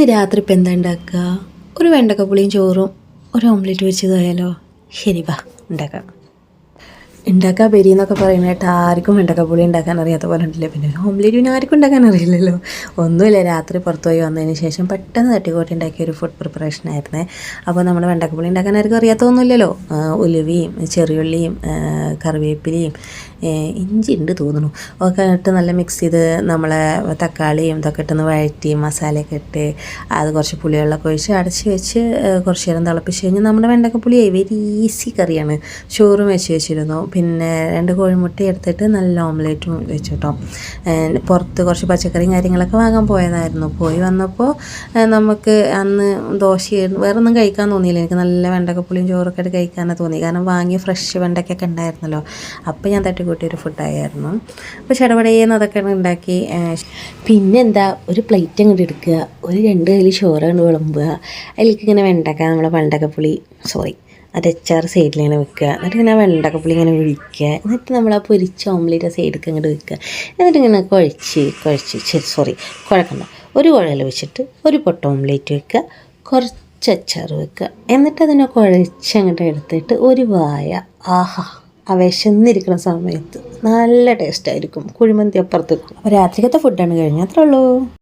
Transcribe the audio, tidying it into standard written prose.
ഇന്ന് രാത്രി ഇപ്പം എന്താ ഉണ്ടാക്കുക? ഒരു വെണ്ടക്കപ്പുളിയും ചോറും ഒരു ഓംലെറ്റ് വെച്ചതായാലോ? ശരി വാ ഉണ്ടാക്കാം. ഉണ്ടാക്കാൻ പെരിയെന്നൊക്കെ പറയുന്നതായിട്ട് ആർക്കും വെണ്ടക്കപ്പുളി ഉണ്ടാക്കാൻ അറിയാത്ത പോലെ ഉണ്ടല്ലേ. പിന്നെ ഒരു ഓംലെറ്റ് പിന്നെ ആർക്കും ഉണ്ടാക്കാൻ അറിയില്ലല്ലോ. ഒന്നുമില്ല, രാത്രി പുറത്തു പോയി വന്നതിന് ശേഷം പെട്ടെന്ന് തട്ടിക്കൂട്ടി ഉണ്ടാക്കിയ ഒരു ഫുഡ് പ്രിപ്പറേഷൻ ആയിരുന്നേ. അപ്പോൾ നമ്മൾ വെണ്ടക്കപ്പുളി ഉണ്ടാക്കാൻ ആർക്കും അറിയാത്തൊന്നുമില്ലല്ലോ. ഉലുവയും ചെറിയുള്ളിയും കറിവേപ്പിലയും ഇഞ്ചി ഉണ്ട് തോന്നുന്നു ഒക്കെ ഇട്ട് നല്ല മിക്സ് ചെയ്ത് നമ്മളെ തക്കാളിയും ഇതൊക്കെ ഇട്ടൊന്ന് വഴറ്റി മസാലയൊക്കെ ഇട്ട് അത് കുറച്ച് പുളിവെള്ളമൊക്കെ ഒഴിച്ച് അടച്ച് വെച്ച് കുറച്ച് നേരം തിളപ്പിച്ച് കഴിഞ്ഞാൽ നമ്മുടെ വെണ്ടക്കപ്പുളിയെ വെരി ഈസി കറിയാണ്. ചോറും വെച്ചിരുന്നു. പിന്നെ 2 കോഴിമുട്ട എടുത്തിട്ട് നല്ല ഓംലേറ്റും വെച്ചു കേട്ടോ. പുറത്ത് കുറച്ച് പച്ചക്കറിയും കാര്യങ്ങളൊക്കെ വാങ്ങാൻ പോയതായിരുന്നു. പോയി വന്നപ്പോൾ നമുക്ക് അന്ന് ദോശയായിരുന്നു, വേറെ ഒന്നും കഴിക്കാൻ തോന്നിയില്ല. എനിക്ക് നല്ല വെണ്ടക്കപ്പുളിയും ചോറൊക്കെ ആയിട്ട് കഴിക്കാനാണ് തോന്നി. കാരണം വാങ്ങിയ ഫ്രഷ് വെണ്ടയ്ക്കൊക്കെ ഉണ്ടായിരുന്നല്ലോ. അപ്പോൾ ഞാൻ തട്ടിക്കൂട്ടിയൊരു ഫുഡായിരുന്നു. അപ്പോൾ ചടപടേന്ന് അതൊക്കെ ഉണ്ടാക്കി. പിന്നെന്താ, ഒരു പ്ലേറ്റ് അങ്ങോട്ട് എടുക്കുക, ഒരു 2 കയ്യിൽ ചോറാണ് വിളമ്പുക. അതിലേക്ക് ഇങ്ങനെ വെണ്ടക്ക, നമ്മളെ വെണ്ടക്കപ്പുളി അത് അച്ചാർ സൈഡിലിങ്ങനെ വെക്കുക. എന്നിട്ട് ഇങ്ങനെ വെണ്ടക്കപ്പുളി ഇങ്ങനെ ഒഴിക്കുക. എന്നിട്ട് നമ്മൾ ആ പൊരിച്ച ഓംലേറ്റ് സൈഡിലേക്ക് അങ്ങോട്ട് വെക്കുക. എന്നിട്ട് ഇങ്ങനെ കുഴക്കണ്ട, ഒരു കുഴൽ വെച്ചിട്ട് ഒരു പൊട്ട ഓംലേറ്റ് വെക്കുക, കുറച്ച് അച്ചാർ വെക്കുക. എന്നിട്ട് അതിനെ കുഴച്ചങ്ങോട്ട് എടുത്തിട്ട് ഒരു വായ. ആഹാ, ആ വിശന്നിരിക്കുന്ന സമയത്ത് നല്ല ടേസ്റ്റായിരിക്കും. കുഴിമന്തി അപ്പുറത്ത് വെക്കും. അപ്പോൾ രാത്രിക്കത്തെ ഫുഡാണ് കഴിഞ്ഞു, അത്രേ ഉള്ളൂ.